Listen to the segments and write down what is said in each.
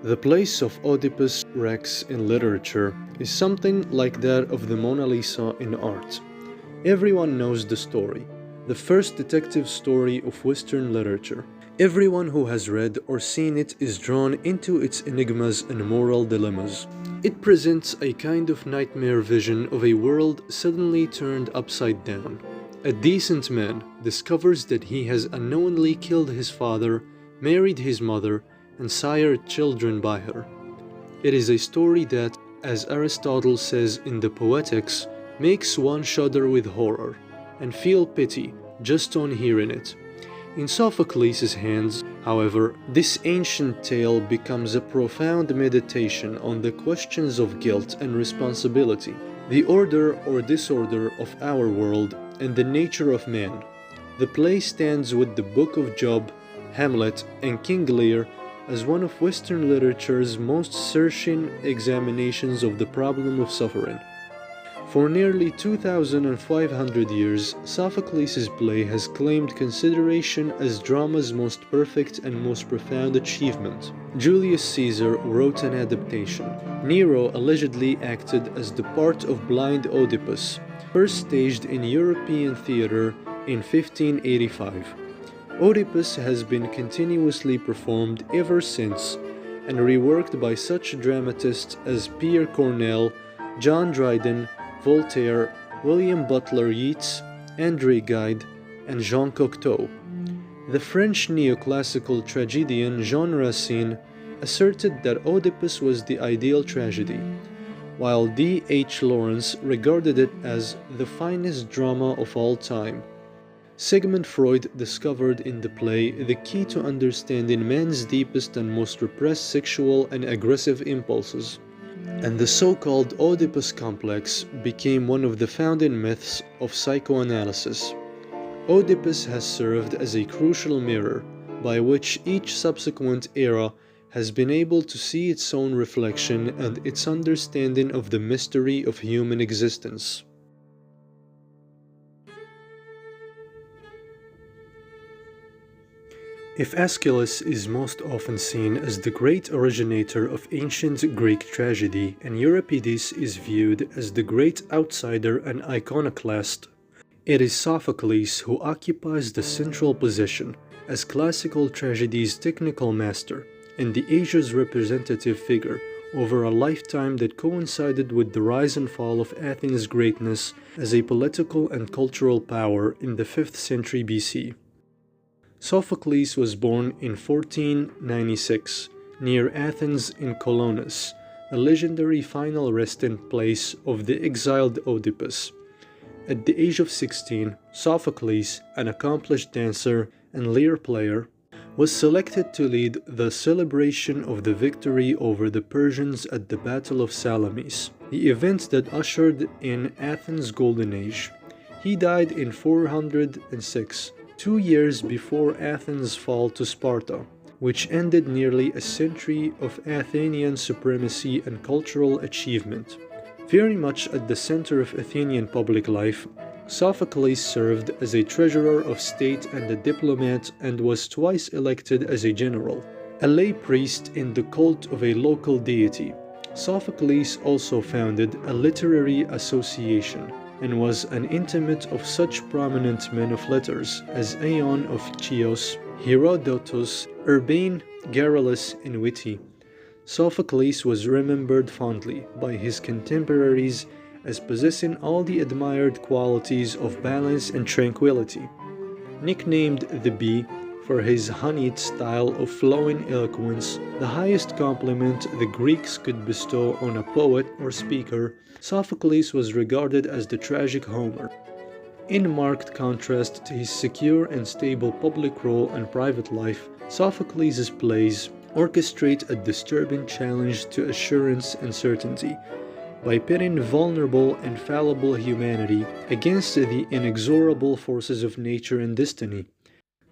The place of Oedipus Rex in literature is something like that of the Mona Lisa in art. Everyone knows the story, the first detective story of Western literature. Everyone who has read or seen it is drawn into its enigmas and moral dilemmas. It presents a kind of nightmare vision of a world suddenly turned upside down. A decent man discovers that he has unknowingly killed his father, married his mother, and sired children by her. It is a story that, as Aristotle says in the Poetics, makes one shudder with horror and feel pity just on hearing it. In Sophocles' hands, however, this ancient tale becomes a profound meditation on the questions of guilt and responsibility, the order or disorder of our world, and the nature of man. The play stands with the Book of Job, Hamlet, and King Lear as one of Western literature's most searching examinations of the problem of suffering. For nearly 2,500 years, Sophocles' play has claimed consideration as drama's most perfect and most profound achievement. Julius Caesar wrote an adaptation. Nero allegedly acted as the part of blind Oedipus, first staged in European theater in 1585. Oedipus has been continuously performed ever since and reworked by such dramatists as Pierre Corneille, John Dryden, Voltaire, William Butler Yeats, André Gide, and Jean Cocteau. The French neoclassical tragedian Jean Racine asserted that Oedipus was the ideal tragedy, while D.H. Lawrence regarded it as the finest drama of all time. Sigmund Freud discovered in the play the key to understanding man's deepest and most repressed sexual and aggressive impulses. And the so-called Oedipus complex became one of the founding myths of psychoanalysis. Oedipus has served as a crucial mirror by which each subsequent era has been able to see its own reflection and its understanding of the mystery of human existence. If Aeschylus is most often seen as the great originator of ancient Greek tragedy and Euripides is viewed as the great outsider and iconoclast, it is Sophocles who occupies the central position as classical tragedy's technical master and the age's representative figure over a lifetime that coincided with the rise and fall of Athens' greatness as a political and cultural power in the 5th century BC. Sophocles was born in 1496 near Athens in Colonus, a legendary final resting place of the exiled Oedipus. At the age of 16, Sophocles, an accomplished dancer and lyre player, was selected to lead the celebration of the victory over the Persians at the Battle of Salamis, the event that ushered in Athens' golden age. He died in 406, 2 years before Athens' fall to Sparta, which ended nearly a century of Athenian supremacy and cultural achievement. Very much at the center of Athenian public life, Sophocles served as a treasurer of state and a diplomat and was twice elected as a general, a lay priest in the cult of a local deity. Sophocles also founded a literary association and was an intimate of such prominent men of letters as Aeon of Chios, Herodotus, Urbane, Garrulus, and Witty. Sophocles was remembered fondly by his contemporaries as possessing all the admired qualities of balance and tranquility. Nicknamed the Bee for his honeyed style of flowing eloquence, the highest compliment the Greeks could bestow on a poet or speaker, Sophocles was regarded as the tragic Homer. In marked contrast to his secure and stable public role and private life, Sophocles' plays orchestrate a disturbing challenge to assurance and certainty, by pitting vulnerable and fallible humanity against the inexorable forces of nature and destiny.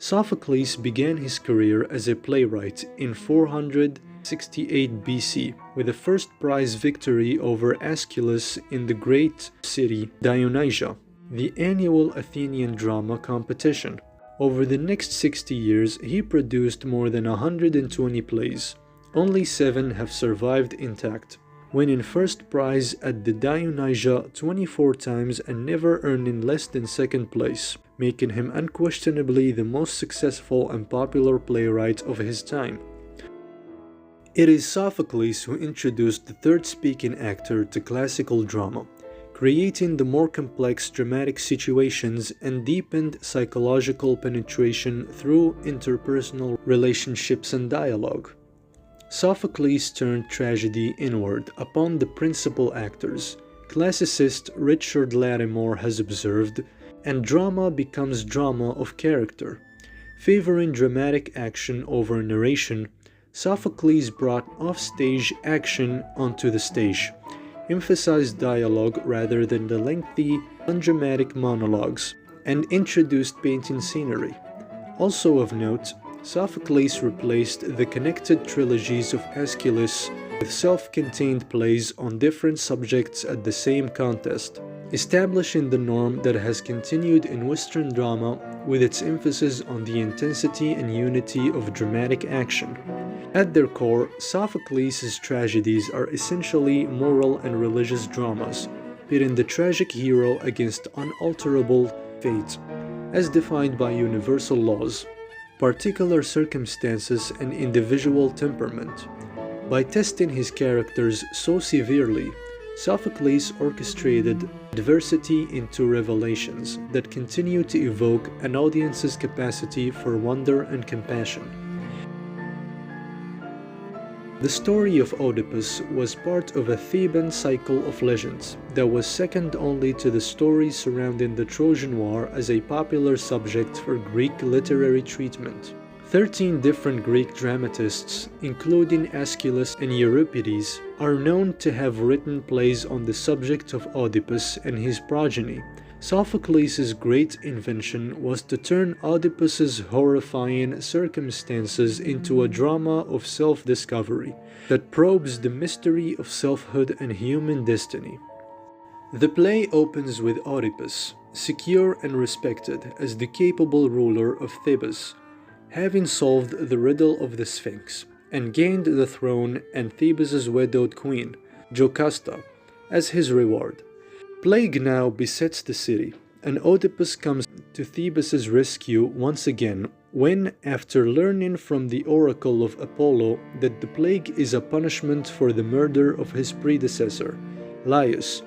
Sophocles began his career as a playwright in 468 BC with a first prize victory over Aeschylus in the great city Dionysia, the annual Athenian drama competition. Over the next 60 years, he produced more than 120 plays, Only 7 have survived intact, winning first prize at the Dionysia 24 times and never earning less than second place, making him unquestionably the most successful and popular playwright of his time. It is Sophocles who introduced the third speaking actor to classical drama, creating the more complex dramatic situations and deepened psychological penetration through interpersonal relationships and dialogue. Sophocles turned tragedy inward upon the principal actors. Classicist Richard Lattimore has observed, and drama becomes drama of character. Favoring dramatic action over narration, Sophocles brought offstage action onto the stage, emphasized dialogue rather than the lengthy, undramatic monologues, and introduced painting scenery. Also of note, Sophocles replaced the connected trilogies of Aeschylus with self-contained plays on different subjects at the same contest, establishing the norm that has continued in Western drama with its emphasis on the intensity and unity of dramatic action. At their core, Sophocles' tragedies are essentially moral and religious dramas, pitting the tragic hero against unalterable fate, as defined by universal laws, particular circumstances, and individual temperament. By testing his characters so severely, Sophocles orchestrated adversity into revelations that continue to evoke an audience's capacity for wonder and compassion. The story of Oedipus was part of a Theban cycle of legends that was second only to the stories surrounding the Trojan War as a popular subject for Greek literary treatment. 13 different Greek dramatists, including Aeschylus and Euripides, are known to have written plays on the subject of Oedipus and his progeny. Sophocles' great invention was to turn Oedipus's horrifying circumstances into a drama of self-discovery that probes the mystery of selfhood and human destiny. The play opens with Oedipus, secure and respected as the capable ruler of Thebes, having solved the riddle of the Sphinx and gained the throne and Thebes' widowed queen, Jocasta, as his reward. Plague now besets the city, and Oedipus comes to Thebes' rescue once again when, after learning from the oracle of Apollo that the plague is a punishment for the murder of his predecessor, Laius,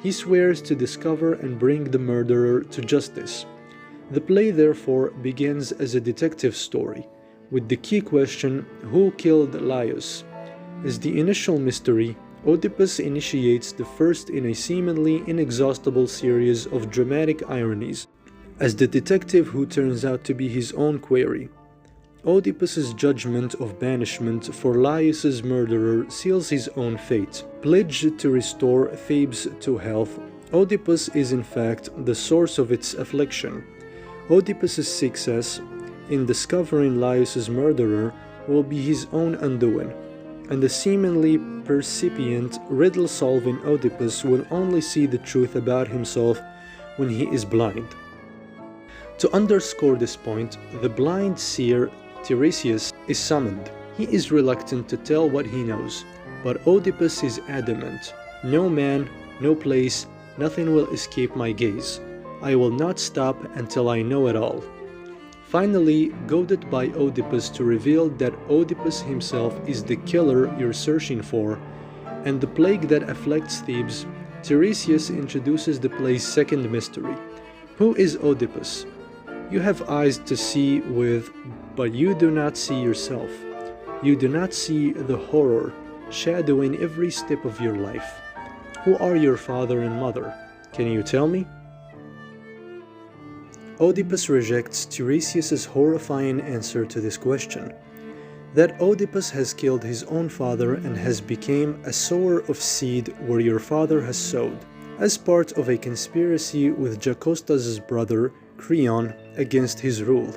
he swears to discover and bring the murderer to justice. The play therefore begins as a detective story, with the key question, who killed Laius? As the initial mystery, Oedipus initiates the first in a seemingly inexhaustible series of dramatic ironies, as the detective who turns out to be his own quarry. Oedipus's judgment of banishment for Laius's murderer seals his own fate. Pledged to restore Thebes to health, Oedipus is in fact the source of its affliction. Oedipus's success in discovering Laius's murderer will be his own undoing, and the seemingly percipient, riddle-solving Oedipus will only see the truth about himself when he is blind. To underscore this point, the blind seer Tiresias is summoned. He is reluctant to tell what he knows, but Oedipus is adamant. No man, no place, nothing will escape my gaze. I will not stop until I know it all. Finally, goaded by Oedipus to reveal that Oedipus himself is the killer you're searching for, and the plague that afflicts Thebes, Tiresias introduces the play's second mystery. Who is Oedipus? You have eyes to see with, but you do not see yourself. You do not see the horror shadowing every step of your life. Who are your father and mother? Can you tell me? Oedipus rejects Tiresias' horrifying answer to this question, that Oedipus has killed his own father and has become a sower of seed where your father has sowed, as part of a conspiracy with Jocastus' brother Creon against his rule.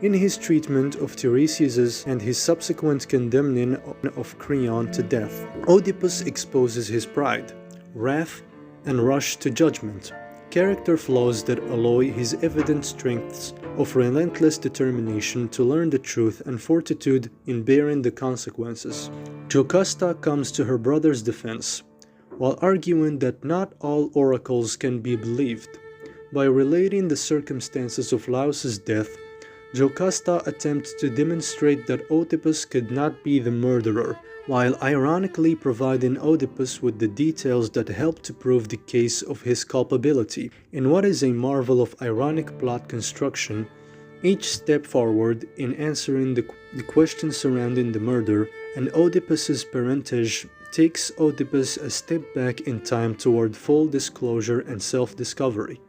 In his treatment of Tiresias and his subsequent condemning of Creon to death, Oedipus exposes his pride, wrath, and rush to judgment, character flaws that alloy his evident strengths of relentless determination to learn the truth and fortitude in bearing the consequences. Jocasta comes to her brother's defense, while arguing that not all oracles can be believed. By relating the circumstances of Laus's death, Jocasta attempts to demonstrate that Oedipus could not be the murderer, while ironically providing Oedipus with the details that help to prove the case of his culpability. In what is a marvel of ironic plot construction, each step forward in answering the questions surrounding the murder and Oedipus's parentage takes Oedipus a step back in time toward full disclosure and self-discovery.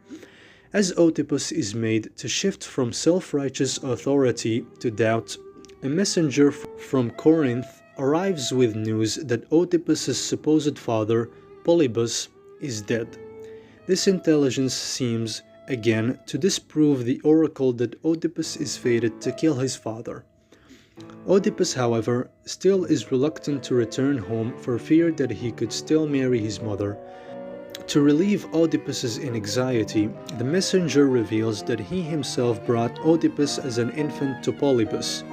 As Oedipus is made to shift from self-righteous authority to doubt, a messenger from Corinth arrives with news that Oedipus's supposed father, Polybus, is dead. This intelligence seems, again, to disprove the oracle that Oedipus is fated to kill his father. Oedipus, however, still is reluctant to return home for fear that he could still marry his mother. To relieve Oedipus's anxiety, the messenger reveals that he himself brought Oedipus as an infant to Polybus.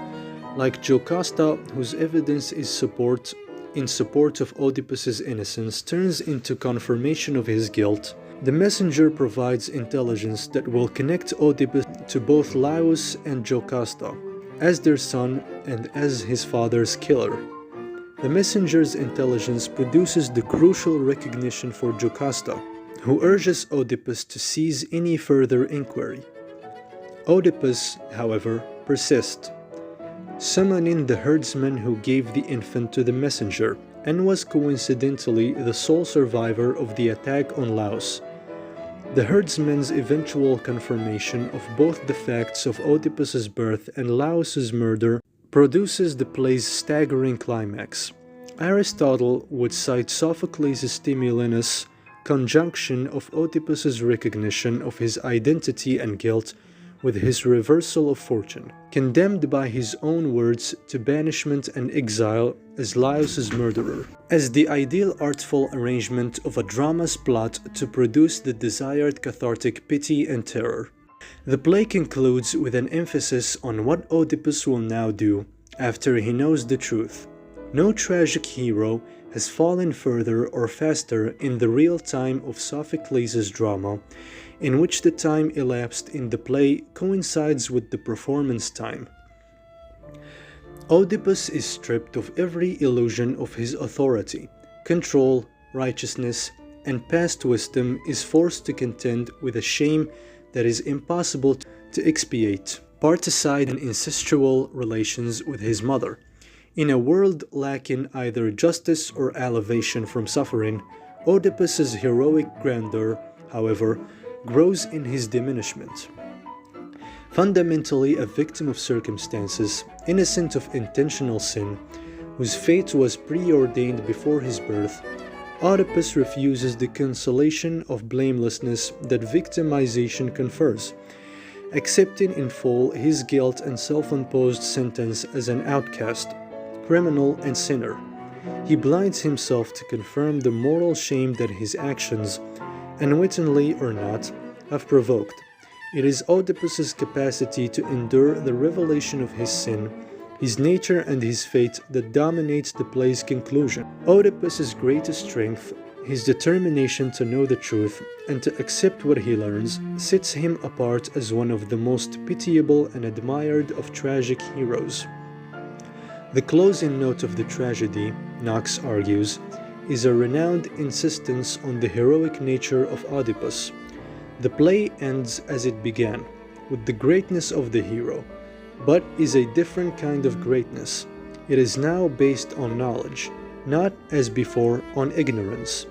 Like Jocasta, whose evidence is in support of Oedipus's innocence turns into confirmation of his guilt, the messenger provides intelligence that will connect Oedipus to both Laus and Jocasta, as their son and as his father's killer. The messenger's intelligence produces the crucial recognition for Jocasta, who urges Oedipus to cease any further inquiry. Oedipus, however, persists, summoning the herdsman who gave the infant to the messenger and was coincidentally the sole survivor of the attack on Laus. The herdsman's eventual confirmation of both the facts of Oedipus's birth and Laus's murder produces the play's staggering climax. Aristotle would cite Sophocles' Stimulinus conjunction of Oedipus's recognition of his identity and guilt with his reversal of fortune, condemned by his own words to banishment and exile as Laus's murderer, as the ideal artful arrangement of a drama's plot to produce the desired cathartic pity and terror. The play concludes with an emphasis on what Oedipus will now do after he knows the truth. No tragic hero has fallen further or faster in the real time of Sophocles' drama, in which the time elapsed in the play coincides with the performance time. Oedipus is stripped of every illusion of his authority, control, righteousness, and past wisdom is forced to contend with a shame that is impossible to expiate, particide in incestual relations with his mother. In a world lacking either justice or elevation from suffering, Oedipus's heroic grandeur, however, grows in his diminishment. Fundamentally a victim of circumstances, innocent of intentional sin, whose fate was preordained before his birth, Oedipus refuses the consolation of blamelessness that victimization confers, accepting in full his guilt and self-imposed sentence as an outcast, criminal and sinner. He blinds himself to confirm the moral shame that his actions, unwittingly or not, have provoked. It is Oedipus's capacity to endure the revelation of his sin, his nature and his fate that dominates the play's conclusion. Oedipus's greatest strength, his determination to know the truth and to accept what he learns, sets him apart as one of the most pitiable and admired of tragic heroes. The closing note of the tragedy, Knox argues, is a renowned insistence on the heroic nature of Oedipus. The play ends as it began, with the greatness of the hero, but is a different kind of greatness. It is now based on knowledge, not as before on ignorance.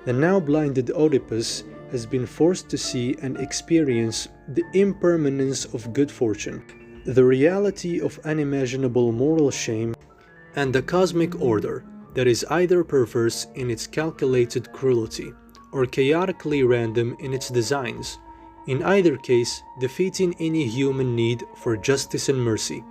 The now blinded Oedipus has been forced to see and experience the impermanence of good fortune, the reality of unimaginable moral shame, and the cosmic order that is either perverse in its calculated cruelty or chaotically random in its designs, in either case defeating any human need for justice and mercy.